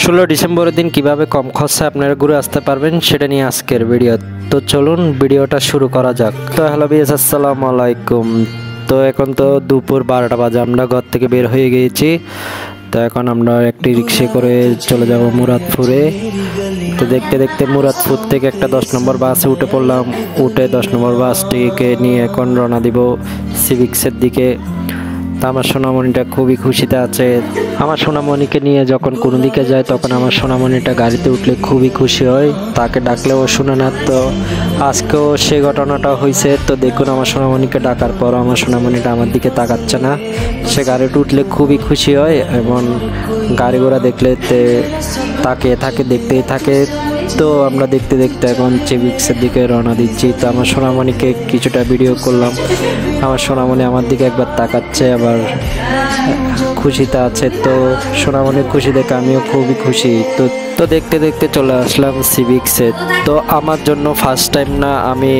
16 ডিসেম্বরের দিন কিভাবে কম খরচে আপনারা ঘুরে আসতে পারবেন সেটা নিয়ে আজকের ভিডিও। তো চলুন ভিডিওটা শুরু করা যাক। তো হ্যালো বিএস, আসসালামু আলাইকুম। তো এখন তো দুপুর 12টা বাজে, আমরা ঘর থেকে বের হয়ে গিয়েছি। তো এখন আমরা একটি রিক্সা করে চলে যাব মুরাদপুরে। তো দেখতে দেখতে মুরাদপুর থেকে একটা 10 নম্বর বাসে উঠে পড়লাম। উঠে 10 নম্বর বাসটিকে নিয়ে এখন রওনা দিব সিভিক্সের দিকে। তা আমার সোনামণিটা খুবই খুশিতে আছে। আমার সোনামণিকে নিয়ে যখন কোনো দিকে যায় তখন আমার সোনামণিটা গাড়িতে উঠলে খুবই খুশি হয়, তাকে ডাকলেও শুনে না। তো আজকেও সেই ঘটনাটা হয়েছে। তো দেখুন, আমার সোনামণিকে ডাকার পর আমার সোনামণিটা আমার দিকে তাকাচ্ছে না। সে গাড়িতে উঠলে খুবই খুশি হয় এবং গাড়ি ঘোড়া দেখলে তাকিয়ে থাকে, দেখতেই থাকে। তো আমরা দেখতে দেখতে এখন সিভিক্সের দিকে রওনা দিচ্ছি। তো আমার সোনামণিকে কিছুটা ভিডিও করলাম। আমার সোনামণি আমার দিকে একবার তাকাচ্ছে, আবার খুশিতে আছে। তো সোনামণির খুশি দেখে আমিও খুবই খুশি। তো দেখতে দেখতে চলে আসলাম সিভিক্সে। তো আমার জন্য ফার্স্ট টাইম না, আমি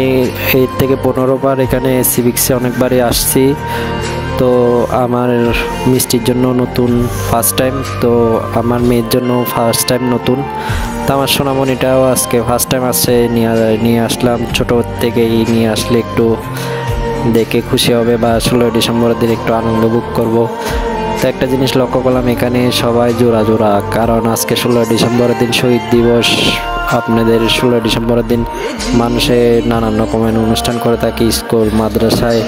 এর থেকে 15 বার এখানে সিভিক্সে অনেকবারই আসছি। তো আমার মিষ্টির জন্য নতুন ফার্স্ট টাইম, তো আমার মেয়ের জন্য ফার্স্ট টাইম নতুন। তো আমার সোনামণিটাও আজকে ফার্স্ট টাইম আসছে, নিয়ে আসলাম। ছোটো থেকেই নিয়ে আসলে একটু দেখে খুশি হবে, বা 16 ডিসেম্বরের দিন একটু আনন্দ ভোগ করব। তো একটা জিনিস লক্ষ্য করলাম, এখানে সবাই জোড়া জোড়া, কারণ আজকে 16 ডিসেম্বরের দিন শহীদ দিবস। আপনাদের 16 ডিসেম্বরের দিন মানুষে নানান রকমের অনুষ্ঠান করে থাকে স্কুল মাদ্রাসায়।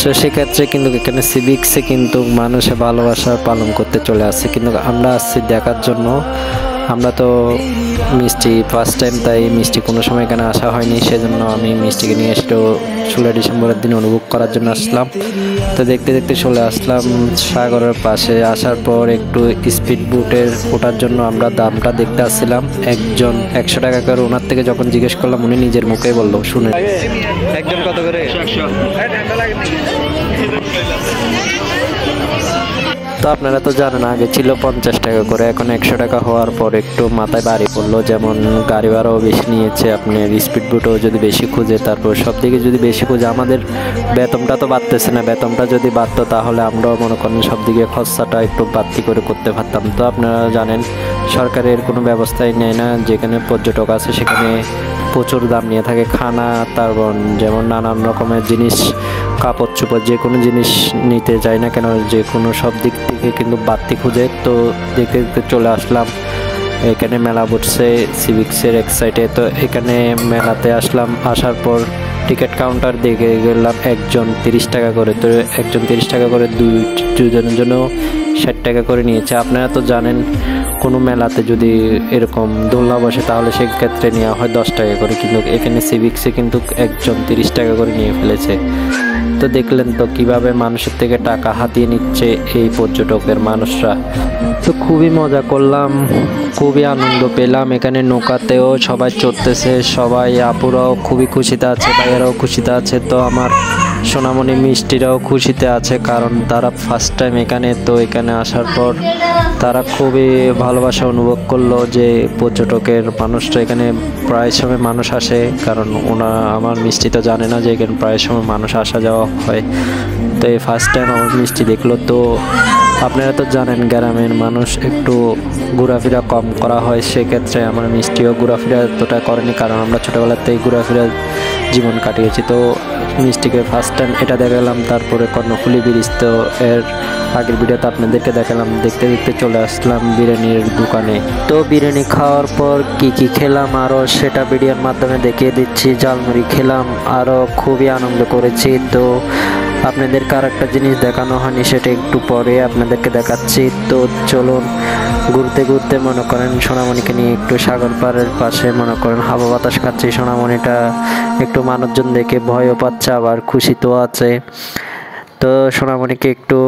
তো সেক্ষেত্রে কিন্তু এখানে সিভিক্সে কিন্তু মানুষে ভালোবাসা পালন করতে চলে আসছে, কিন্তু আমরা আসছি দেখার জন্য। আমরা তো মিষ্টি ফার্স্ট টাইম, তাই মিষ্টি কোনো সময় এখানে আসা হয়নি, সেজন্য আমি মিষ্টিকে নিয়ে এসে 16 ডিসেম্বরের দিন অনুভব করার জন্য আসলাম। তো দেখতে দেখতে চলে আসলাম সাগরের পাশে। আসার পর একটু স্পিড বোটের ওঠার জন্য আমরা দামটা দেখতে আসছিলাম। একজন 100 টাকা করে, ওনার থেকে যখন জিজ্ঞেস করলাম উনি নিজের মুখেই বললো, শুনে একজন কত করে। তো আপনারা তো জানেন আগে ছিল 50 টাকা করে, এখন 100 টাকা হওয়ার পর একটু মাথায় বাড়ি পড়লো। যেমন গাড়ি ভাড়াও বেশি নিয়েছে, আপনার স্পিড বোটও যদি বেশি খুঁজে, তারপর সব দিকে যদি বেশি খুঁজে, আমাদের বেতনটা তো বাড়তেছে না। বেতনটা যদি বাড়তো তাহলে আমরাও মনে করেন সব দিকে খরচাটা একটু বাড়তি করে করতে পারতাম। তো আপনারা জানেন সরকারের কোনো ব্যবস্থাই নেয় না। যেখানে পর্যটক আছে সেখানে প্রচুর দাম নিয়ে থাকে খানা, তারপর যেমন নানান রকমের জিনিস, কাপড় চোপড়, যে কোনো জিনিস নিতে চাই না কেন, যে কোনো সব দিক থেকে কিন্তু বাড়তি খুঁজে। তো দেখতে দেখতে চলে আসলাম। এখানে মেলা বসছে সিভিক্সের এক সাইডে। তো এখানে মেলাতে আসলাম, আসার পর টিকিট কাউন্টার দেখে গেলাম একজন 30 টাকা করে। তো একজন 30 টাকা করে, দুজনের জন্য 60 টাকা করে নিয়েছে। আপনারা তো জানেন কোনো মেলাতে যদি এরকম দোলনা বসে তাহলে সেক্ষেত্রে নেওয়া হয় 10 টাকা করে, কিন্তু এখানে সিভিক্সে কিন্তু একজন 30 টাকা করে নিয়ে ফেলেছে। তো দেখলেন তো কিভাবে মানুষের থেকে টাকা হাতিয়ে নিচ্ছে এই পর্যটকের মানুষরা। তো খুবই মজা করলাম, খুবই আনন্দ পেলাম। এখানে নৌকাতেও সবাই চড়তেছে, সবাই আপুরাও খুবই খুশিতে আছে, ভাইয়ারাও খুশিতে আছে। তো আমার সোনামণি মিষ্টিরাও খুশিতে আছে, কারণ তারা ফার্স্ট টাইম এখানে। তো এখানে আসার পর তারা খুবই ভালোবাসা অনুভব করলো যে পর্যটকের মানুষরা এখানে প্রায় সময় মানুষ আসে, কারণ আমার মিষ্টি তো জানে না যে এখানে প্রায় সময় মানুষ আসা যাওয়া হয়। তো এই ফার্স্ট টাইম আমার মিষ্টি দেখলো। তো আপনারা তো জানেন গ্রামের মানুষ একটু ঘোরাফেরা কম করা হয়, সেক্ষেত্রে আমার মিষ্টিও ঘোরাফেরা এতটা করেনি, কারণ আমরা ছোটোবেলাতেই ঘোরাফেরা জীবন কাটিয়েছি। তো মিষ্টিকে ফার্স্ট টাইম এটা দেখালাম। তারপরে কর্ণফুলী ব্রিজ, তো এর আগের ভিডিওতে আপনাদেরকে দেখালাম। দেখতে দেখতে চলে আসলাম বিরিয়ানির দোকানে। তো বিরিয়ানি খাওয়ার পর কি কি খেলাম আরও সেটা ভিডিওর মাধ্যমে দেখিয়ে দিচ্ছি। ঝালমুড়ি খেলাম, আরও খুবই আনন্দ করেছি। তো আপনাদেরকে আর একটা জিনিস দেখানো হয়নি, সেটা একটু পরে আপনাদেরকে দেখাচ্ছি। তো চলুন ঘুরতে ঘুরতে মনে করেন সোনামণিকে নিয়ে একটু সাগর পাড়ের পাশে মনে করেন হাওয়া বাতাস খাচ্ছি। সোনামণিটা একটু মানুষজন দেখে ভয়ও পাচ্ছে, আবার খুশি তো আছে। তো সোনামণিকে একটু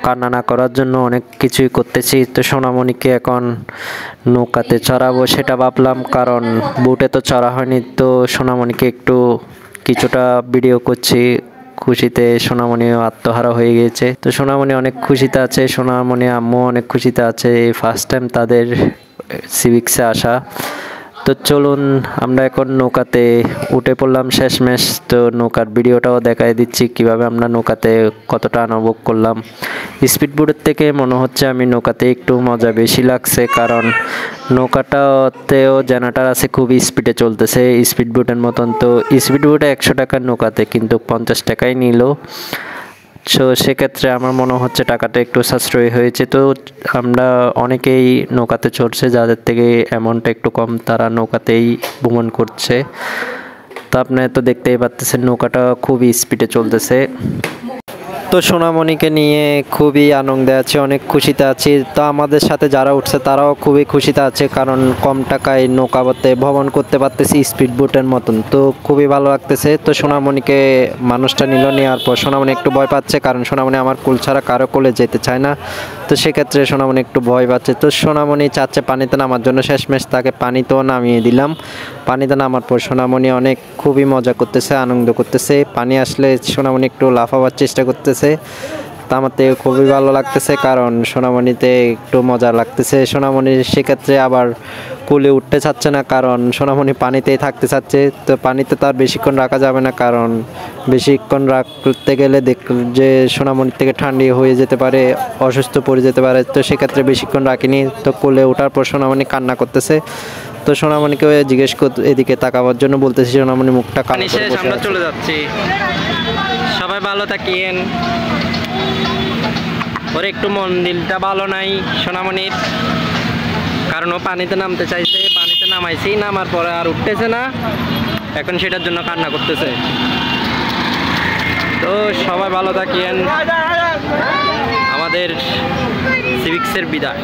কান্না না করার জন্য অনেক কিছুই করতেছি। তো সোনামণিকে এখন নৌকাতে চড়াবো সেটা ভাবলাম, কারণ বোটে তো চড়া হয়নি। তো সোনামণিকে একটু কিছুটা ভিডিও করছি, খুশিতে সোনামণিও আত্মহারা হয়ে গিয়েছে। তো সোনামণি অনেক খুশিতে আছে, সোনামণি আম্মু অনেক খুশিতে আছে, এই ফার্স্ট টাইম তাদের সিভিক্সে আসা। তো চলুন আমরা এখন নৌকাতে উঠে পড়লাম শেষমেশ। তো নৌকার ভিডিওটাও দেখাই দিচ্ছি কিভাবে আমরা নৌকাতে কতটা অনুভব করলাম। স্পিড বোটের থেকে মনে হচ্ছে আমি নৌকাতে একটু মজা বেশি লাগছে, কারণ নৌকাটাতেও জেনারেটর আছে, খুব স্পিডে চলতেছে স্পিড বোটের মতন। তো স্পিড বোটে 100 টাকার নৌকাতে কিন্তু 50 টাকাই নিল। সো সেক্ষেত্রে আমার মনে হচ্ছে টাকাটা একটু সাশ্রয়ী হয়েছে। তো আমরা অনেকেই নৌকাতে চড়ছে, যাদের থেকে অ্যামাউন্টটা একটু কম তারা নৌকাতেই ভ্রমণ করছে। তো আপনি তো দেখতেই পাচ্ছেন নৌকাটা খুবই স্পিডে চলতেছে। তো সোনামণিকে নিয়ে খুবই আনন্দে আছি, অনেক খুশিতে আছি। তো আমাদের সাথে যারা উঠছে তারাও খুবই খুশিতে আছে, কারণ কম টাকায় নৌকাতে ভ্রমণ করতে পারতেছি স্পিড বোটের মতন। তো খুবই ভালো লাগতেছে। তো সোনামণিকে মানুষটা নিল, নেওয়ার পর সোনামণি একটু ভয় পাচ্ছে, কারণ সোনামণি আমার কোল ছাড়া কারো কোলে যেতে চায় না। তো সেক্ষেত্রে সোনামণি একটু ভয় পাচ্ছে। তো সোনামণি চাচ্ছে পানিতে নামার জন্য, শেষমেশ তাকে পানিতেও নামিয়ে দিলাম। পানিতে নামার পর সোনামণি অনেক খুবই মজা করতেছে, আনন্দ করতেছে। পানি আসলে সোনামণি একটু লাফাবার চেষ্টা করতেছে। তা আমার থেকে খুবই ভালো লাগতেছে, কারণ সোনামণিতে একটু মজা লাগতেছে। সোনামণি সেক্ষেত্রে আবার কোলে উঠতে চাচ্ছে না, কারণ সোনামণি পানিতেই থাকতে চাচ্ছে। তো পানিতে তার বেশিক্ষণ রাখা যাবে না, কারণ বেশিক্ষণ রাখতে গেলে যে সোনামণির থেকে ঠান্ডা হয়ে যেতে পারে, অসুস্থ পড়ে যেতে পারে। তো সেক্ষেত্রে বেশিক্ষণ রাখিনি। তো কোলে ওঠার পর সোনামণি কান্না করতেছে। তো সোনামণিকে জিজ্ঞেস এদিকে তাকাবার জন্য বলতেছি, সোনামণি মুখটা কালো করে বসে আছে। আমরা চলে যাচ্ছি, সবাই ভালো থাকিয়েন। ওর একটু মন দিলটা ভালো নাই সোনামণির, কারণ ও পানিতে নামতে চাইছে, পানিতে নামাইছি, নামার পরে আর উঠতেছে না, এখন সেটার জন্য কান্না করতেছে। তো সবাই ভালো থাকিয়েন। আমাদের সিভিক্সের বিদায়।